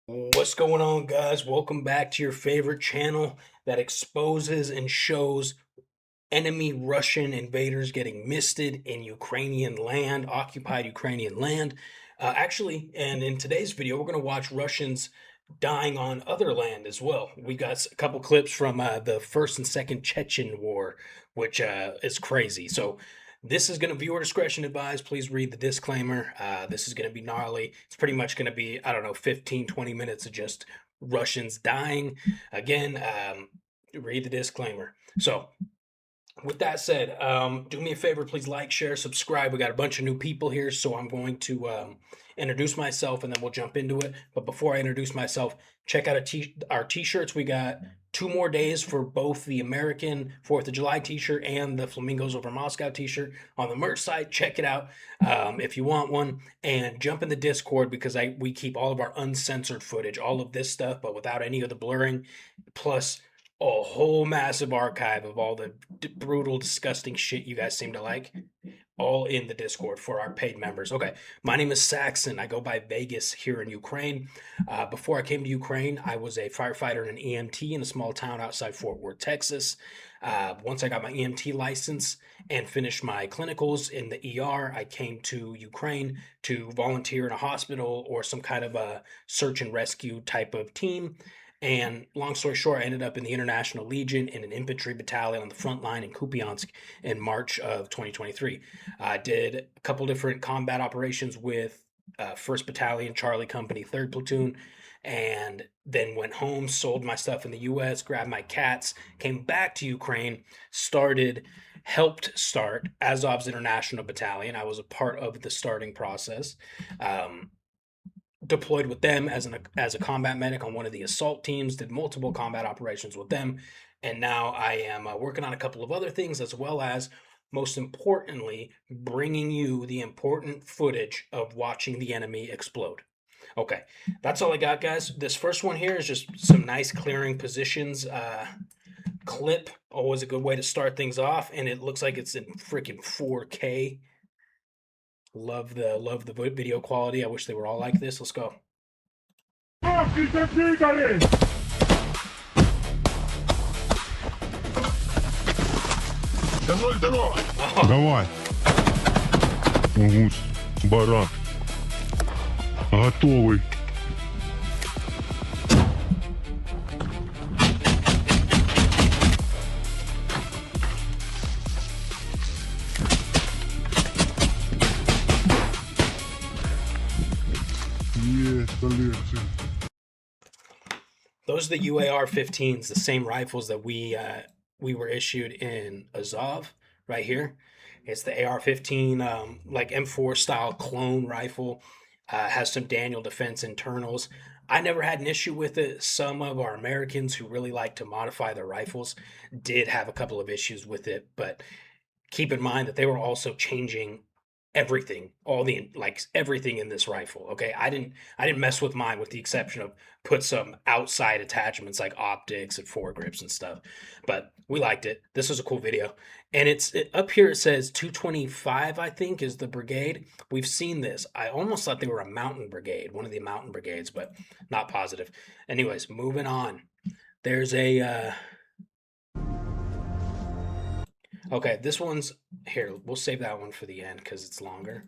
What's going on, guys? Welcome back to your favorite channel that exposes and shows enemy Russian invaders getting misted in Ukrainian land, occupied Ukrainian land. And in today's video, we're going to watch Russians dying on other land as well. We got a couple clips from the First and Second Chechen War, which is crazy. So this is going to be viewer discretion advised. Please read the disclaimer. This is going to be gnarly. It's pretty much going to be, I don't know, 15, 20 minutes of just Russians dying. Again, read the disclaimer. So with that said, do me a favor, please like, share, subscribe. We got a bunch of new people here, so I'm going to introduce myself and then we'll jump into it. But before I introduce myself, check out our t-shirts. We got 2 more days for both the American 4th of July t-shirt and the Flamingos Over Moscow t-shirt on the merch site. Check it out if you want one, and jump in the Discord because we keep all of our uncensored footage, all of this stuff, but without any of the blurring, plus a whole massive archive of all the brutal, disgusting shit you guys seem to like, all in the Discord for our paid members. Okay, my name is Saxon. I go by Vegas here in Ukraine. Before I came to Ukraine, I was a firefighter and an EMT in a small town outside Fort Worth, Texas. Once I got my EMT license and finished my clinicals in the ER, I came to Ukraine to volunteer in a hospital or some kind of a search and rescue type of team. And long story short, I ended up in the International Legion in an infantry battalion on the front line in Kupiansk in March of 2023. I did a couple different combat operations with 1st Battalion, Charlie Company, 3rd Platoon, and then went home, sold my stuff in the U.S., grabbed my cats, came back to Ukraine, helped start Azov's International Battalion. I was a part of the starting process. Deployed with them as a combat medic on one of the assault teams, did multiple combat operations with them, and now I am working on a couple of other things, as well as, most importantly, bringing you the important footage of watching the enemy explode. Okay, that's all I got, guys. This first one here is just some nice clearing positions clip. Always a good way to start things off, and it looks like it's in freaking 4K. Love the video quality. I wish they were all like this. Let's go. Давай. Гусь, баран. Готовый. Есть, коллекция. Those are the UAR-15s, the same rifles that we were issued in Azov, right here. It's the AR-15, like M4 style clone rifle. Has some Daniel Defense internals. I never had an issue with it. Some of our Americans who really like to modify their rifles did have a couple of issues with it, but keep in mind that they were also changing everything, everything in this rifle. Okay, I didn't mess with mine, with the exception of put some outside attachments like optics and foregrips and stuff, but we liked it. This was a cool video. And up here, it says 225, I think, is the brigade. We've seen this. I almost thought they were a mountain brigade, one of the mountain brigades, but not positive. Anyways, moving on. There's a okay, this one's here. We'll save that one for the end because it's longer.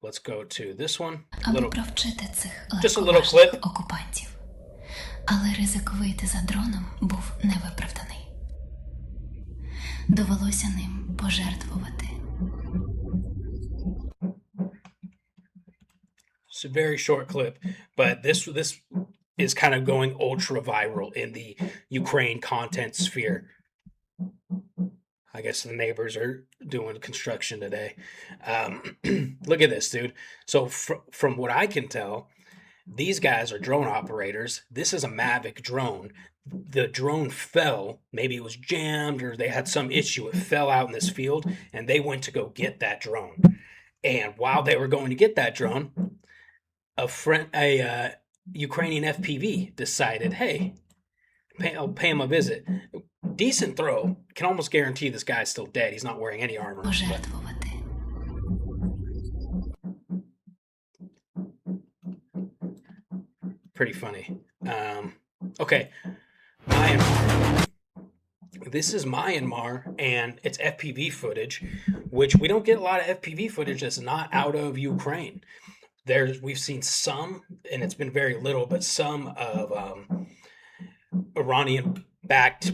Let's go to this one. Just a little clip. Окупантів. Але ризик вийти за дроном був невиправданий. Довелося ним пожертвувати. It's a very short clip, but this is kind of going ultra viral in the Ukraine content sphere. I guess the neighbors are doing construction today. Look at this, dude. So from what I can tell, these guys are drone operators. This is a Mavic drone. The drone fell. Maybe it was jammed or they had some issue. It fell out in this field, and they went to go get that drone. And while they were going to get that drone, a Ukrainian FPV decided, hey, I'll pay him a visit. Decent throw. Can almost guarantee this guy's still dead. He's not wearing any armor. Пожертвувати. Pretty funny. Okay, Myanmar. This is Myanmar, and it's FPV footage, which we don't get a lot of FPV footage that's not out of Ukraine. We've seen some, and it's been very little, but some of Iranian-backed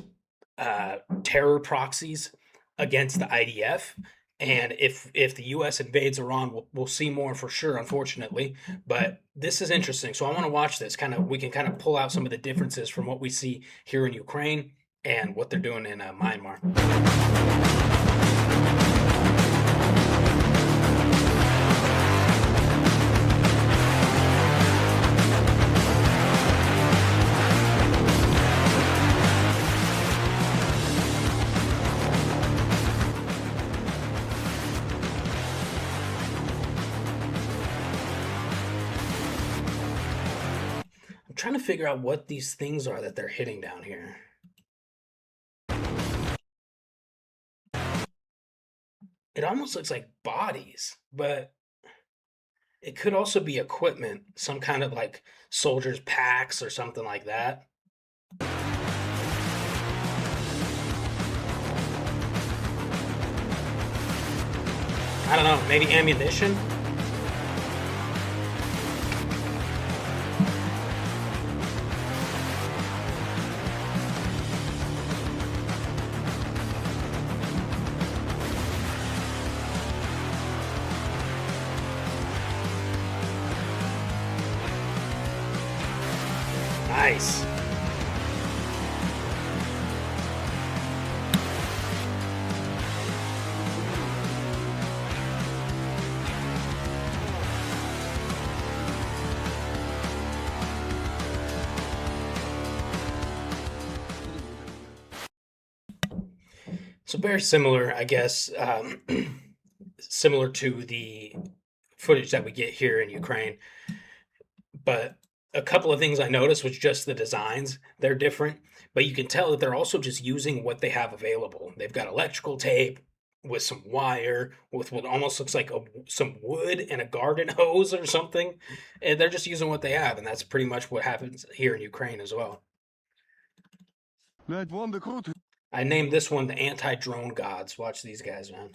terror proxies against the IDF. And if the U.S. invades Iran, we'll see more for sure, unfortunately. But this is interesting, so I want to watch this. We can kind of pull out some of the differences from what we see here in Ukraine and what they're doing in Myanmar. I'm trying to figure out what these things are that they're hitting down here. It almost looks like bodies, but it could also be equipment, some kind of like soldiers' packs or something like that. I don't know, maybe ammunition? Nice. So very similar, I guess, similar to the footage that we get here in Ukraine. But a couple of things I noticed was just the designs. They're different, but you can tell that they're also just using what they have available. They've got electrical tape with some wire, with what almost looks like some wood and a garden hose or something. And they're just using what they have, and that's pretty much what happens here in Ukraine as well. I named this one the anti-drone gods. Watch these guys, man.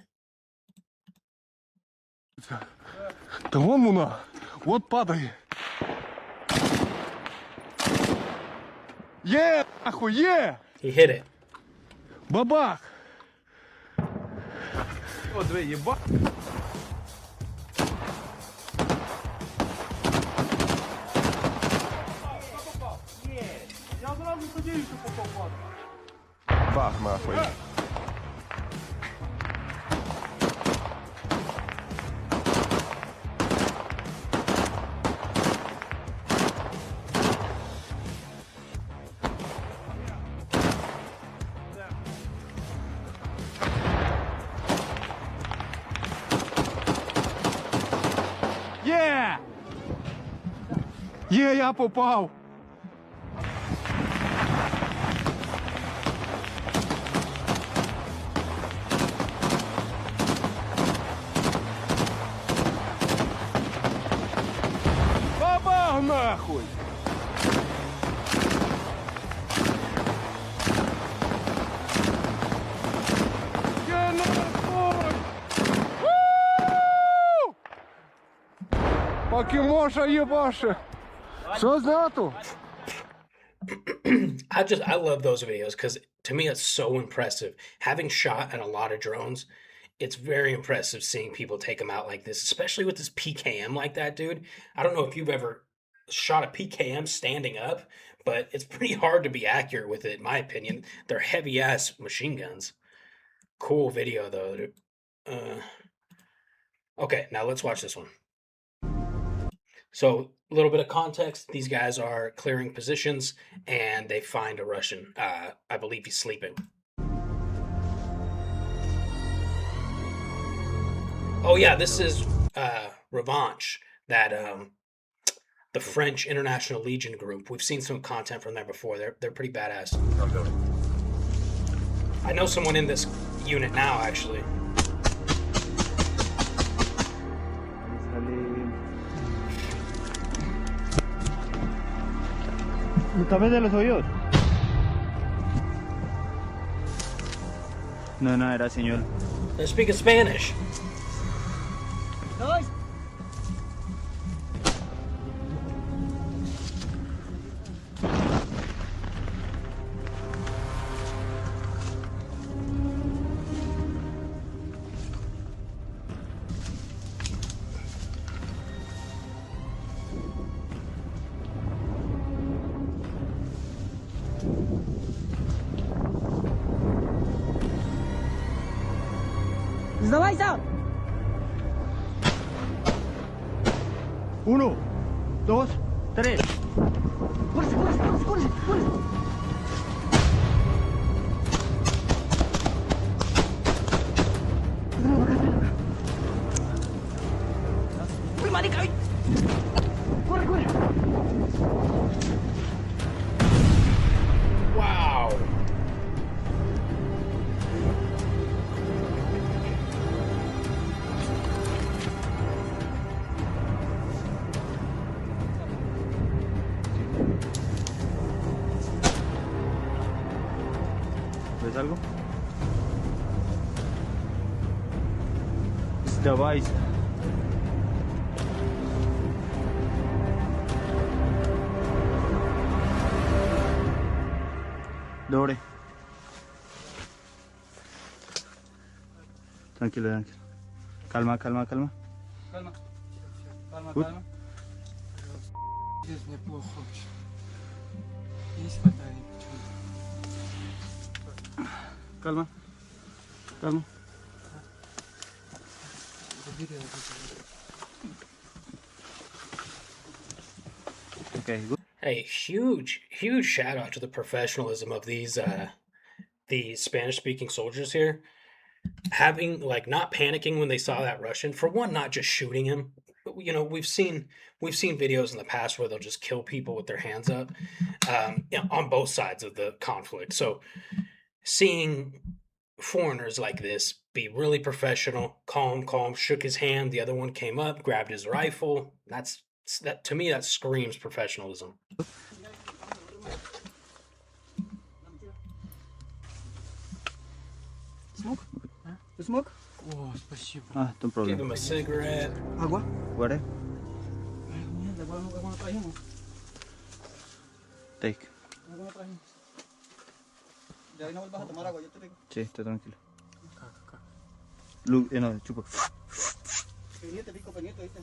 Да вон вона, вот падає. Є, нахуй, є! He hit it. Бабах! О, диви, єба. Я одразу подію, що попав. Бах, нахуй. Є! Є, я попав! Бабах нахуй! Я нахуй! Покемоша ебаши! Что знату? I love those videos because to me it's so impressive. Having shot at a lot of drones, it's very impressive seeing people take them out like this, especially with this PKM like that, dude. I don't know if you've ever shot a PKM standing up, but it's pretty hard to be accurate with it, in my opinion. They're heavy ass machine guns. Cool video though, dude. Okay, now let's watch this one. So, a little bit of context. These guys are clearing positions, and they find a Russian. I believe he's sleeping. Oh, yeah, this is Revanche, that the French International Legion group. We've seen some content from there before. They're pretty badass. I know someone in this unit now, actually. Tápate los oídos. No, no, era señor. They're speaking Spanish. ¡Sdawajся! 1, 2, 3. ¡Córrese, córrese, córrese, córrese, córrese! ¡Uy, marica! ¡Ay! ¡Corre, corre! Wow. ¿Ves algo? Sdawajся. Dobre. Tranquilo, tranquilo. Calma, calma, calma. Calma. Calma, Good. calma. Здесь мне плохо вообще. Есть фотографии почему-то. Calma. Calma. Забери вот это. Okay, good. Hey, huge shout out to the professionalism of these Spanish-speaking soldiers here. Having like not panicking when they saw that Russian. For one, not just shooting him. You know, we've seen videos in the past where they'll just kill people with their hands up, on both sides of the conflict. So seeing foreigners like this be really professional, calm, shook his hand. The other one came up, grabbed his rifle. That to me, that screams professionalism. Smoke? You smoke? О, спасибо. Ah, no Give problem. him a cigarette. Agua? Water? Нет, agua no trajimos. Take. Agua no trajimos. De ahí no vuelvas a tomar agua, yo te digo. Sí, está tranquilo. Как? Look, no, chupa. Pendiente, pico, pendiente, ¿viste?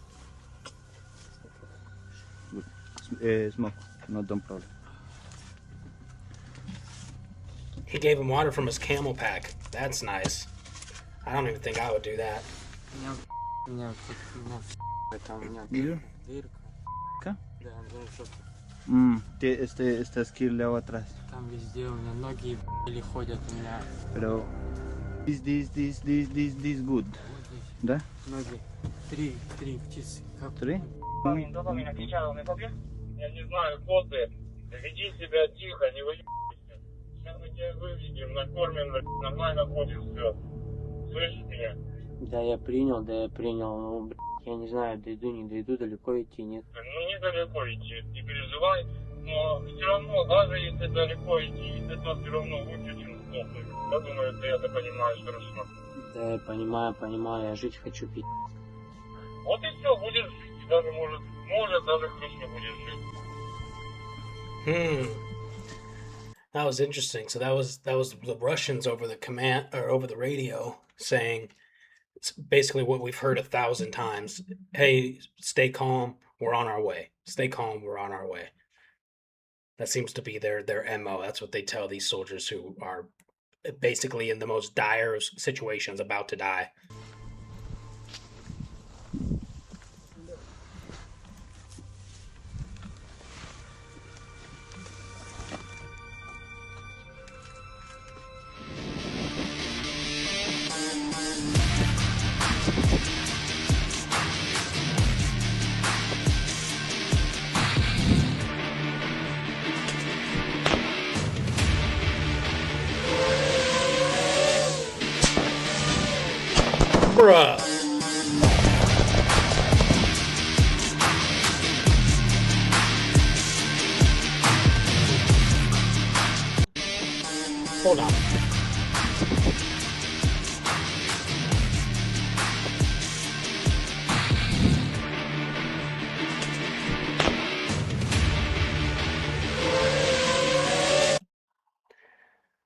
Smoke. No, don't problem. He gave him water from his camel pack. That's nice. I don't even think I would do that. Меня там, у меня Дырка? дырка. Ка? Да, ну что Este skirleo atrás. там везде у меня ноги или ходят у меня. Pero this good. Вот здесь Да? ноги. Три птицы. Как? 3? Я не знаю, кто ты. Веди себя тихо, не выебывайся. Сейчас мы тебя выведем, накормим, нормально ходишь, все. Слышишь меня? Да, я принял. Ну, я не знаю, дойду, не дойду, далеко идти, нет. Ну, недалеко идти, не переживай. Но все равно, даже если далеко идти, это все равно лучше, чем сдохнуть. Я думаю, ты это понимаешь хорошо. Да, я понимаю, я жить хочу, пить. Вот и все, будешь жить, и даже может даже хорошо будешь жить. That was interesting. So that was the Russians over the command or over the radio saying it's basically what we've heard 1,000 times. Hey, stay calm. We're on our way. Stay calm. We're on our way. That seems to be their MO. That's what they tell these soldiers who are basically in the most dire of situations, about to die. Bruh. Hold on.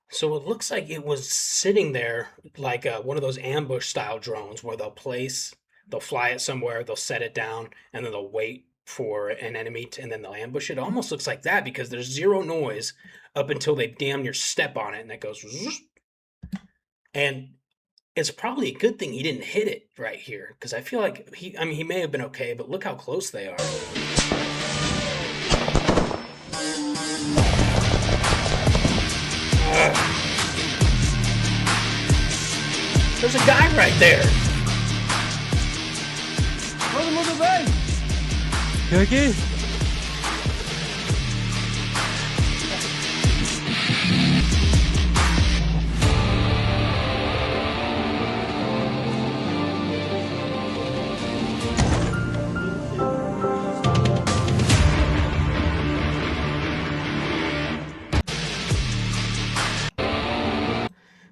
So it looks like it was sitting there like one of those ambush style drones where they'll fly it somewhere, they'll set it down, and then they'll wait for an enemy and then they'll ambush it. It almost looks like that because there's zero noise up until they damn near step on it and it goes. And it's probably a good thing he didn't hit it right here because I feel like he may have been okay, but look how close they are. There's a guy right there. Todo mundo bem? Aqui?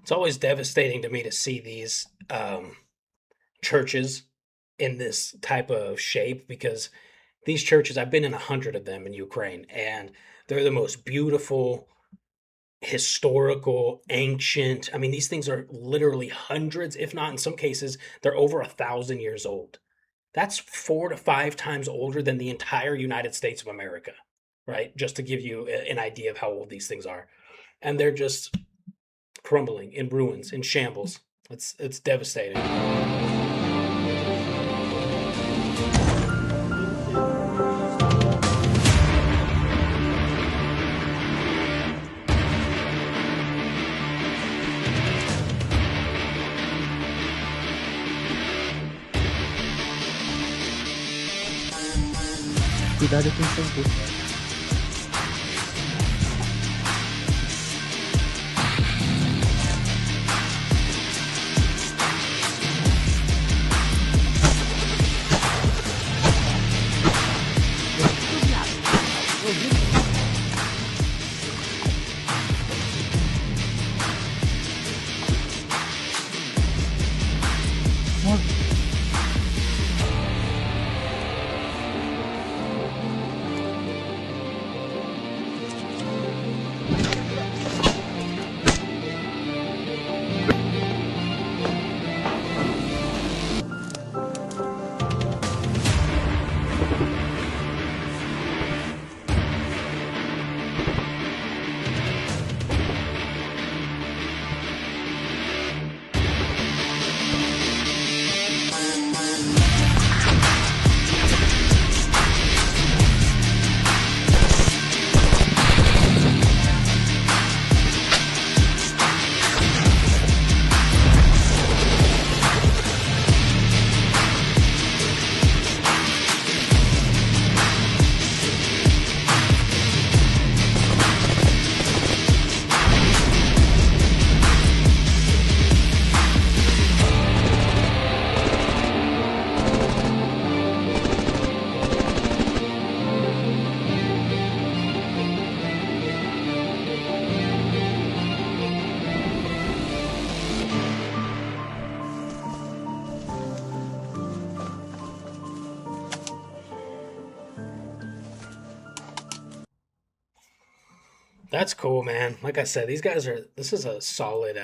It's always devastating to me to see these churches in this type of shape because these churches, I've been in 100 of them in Ukraine, and they're the most beautiful, historical, ancient. I mean, these things are literally hundreds, if not in some cases, they're over 1,000 years old. That's 4 to 5 times older than the entire United States of America, right? Just to give you an idea of how old these things are. And they're just crumbling in ruins, in shambles. It's devastating. Cuidado com o shampoo. That's cool, man. Like I said, this is a solid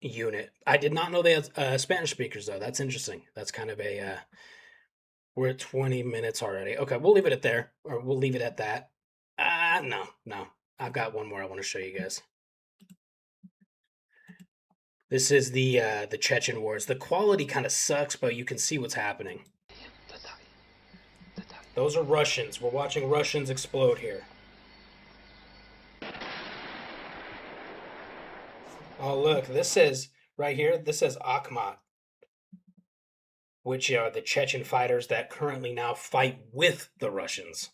unit. I did not know they had Spanish speakers though. That's interesting. That's kind of we're at 20 minutes already. Okay, we'll leave it at there, or we'll leave it at that. No. I've got one more I want to show you guys. This is the Chechen wars. The quality kind of sucks, but you can see what's happening. Those are Russians. We're watching Russians explode here. Oh, look, this says right here, this says Akhmat, which are the Chechen fighters that currently now fight with the Russians.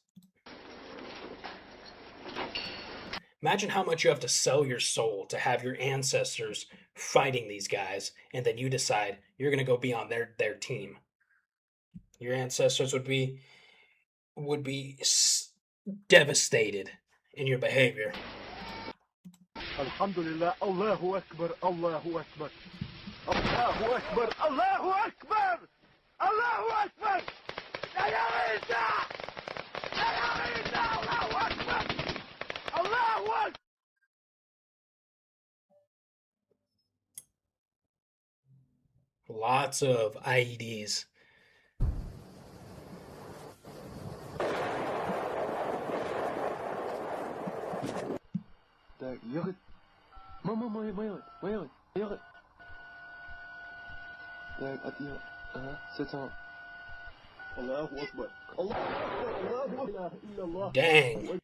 Imagine how much you have to sell your soul to have your ancestors fighting these guys, and then you decide you're going to go be on their team. Your ancestors would be devastated in your behavior. الحمد لله الله أكبر الله أكبر الله أكبر الله أكبر الله أكبر يا عيسى يا عيسى الله أكبر الله أكبر. Lots of IEDs. Так, ехать. Мама, моя. Ехать. Так, отъехать. Ага, с этого. Аллаху Акбар. Аллаху Акбар. Dang.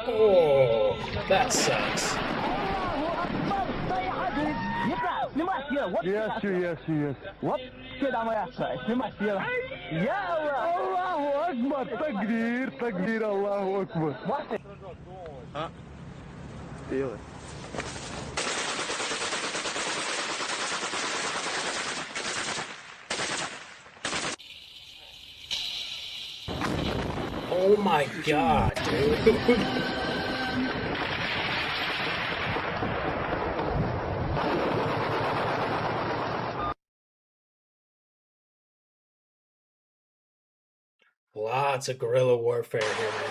Oh, that sucks. Yes. What? الله أكبر تكبير الله أكبر. Делай. Oh my god, dude. Lots of guerrilla warfare here, man.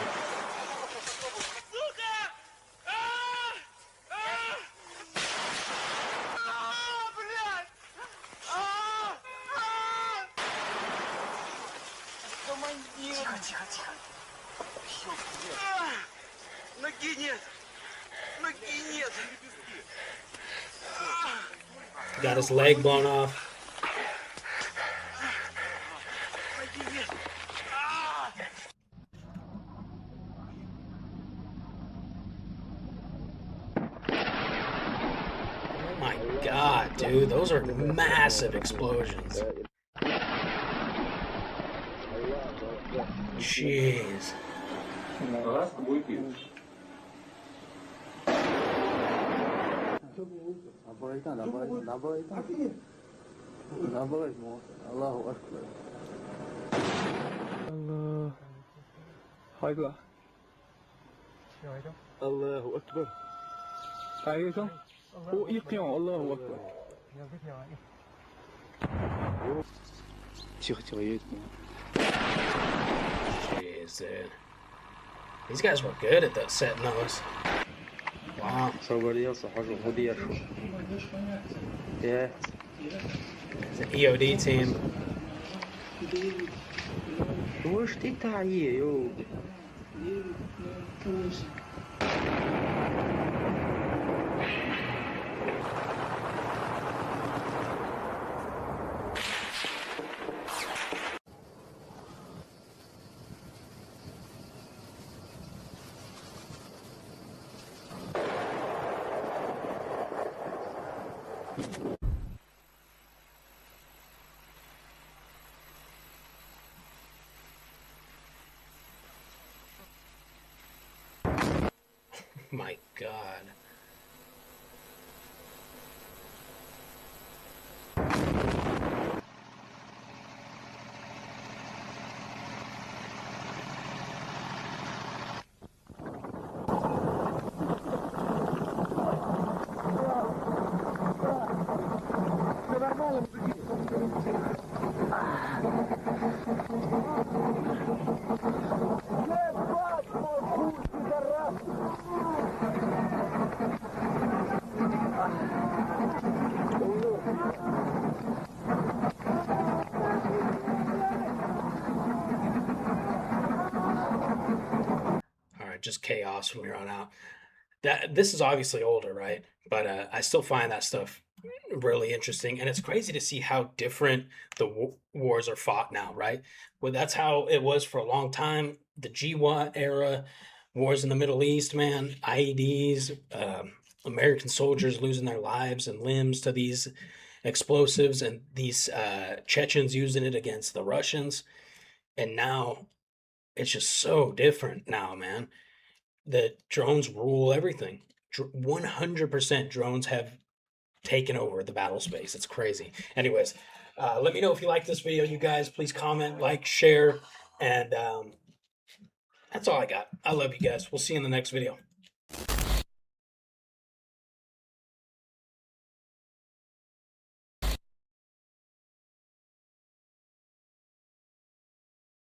Got his leg blown off. Oh my god, dude, those are massive explosions. Jeez. Allahu Akbar. Allah. Allahu Akbar. Hayda. O yıkıyor. Allahu Akbar. Тихо, едет. Jeez, dude. These guys were good at that setting those. Wow. Yeah. It's an EOD team. وش تتعيه يو. My god. Just chaos from here on out. This is obviously older, right? But I still find that stuff really interesting, and it's crazy to see how different the wars are fought now, right? Well, that's how it was for a long time. The GWAT era, wars in the Middle East, man, IEDs, American soldiers losing their lives and limbs to these explosives, and these Chechens using it against the Russians, and now it's just so different now, man. The drones rule everything. 100% drones have taken over the battle space. It's crazy. Anyways, Let me know if you like this video, you guys. Please comment, like, share, and that's all I got. I love you guys. We'll see you in the next video.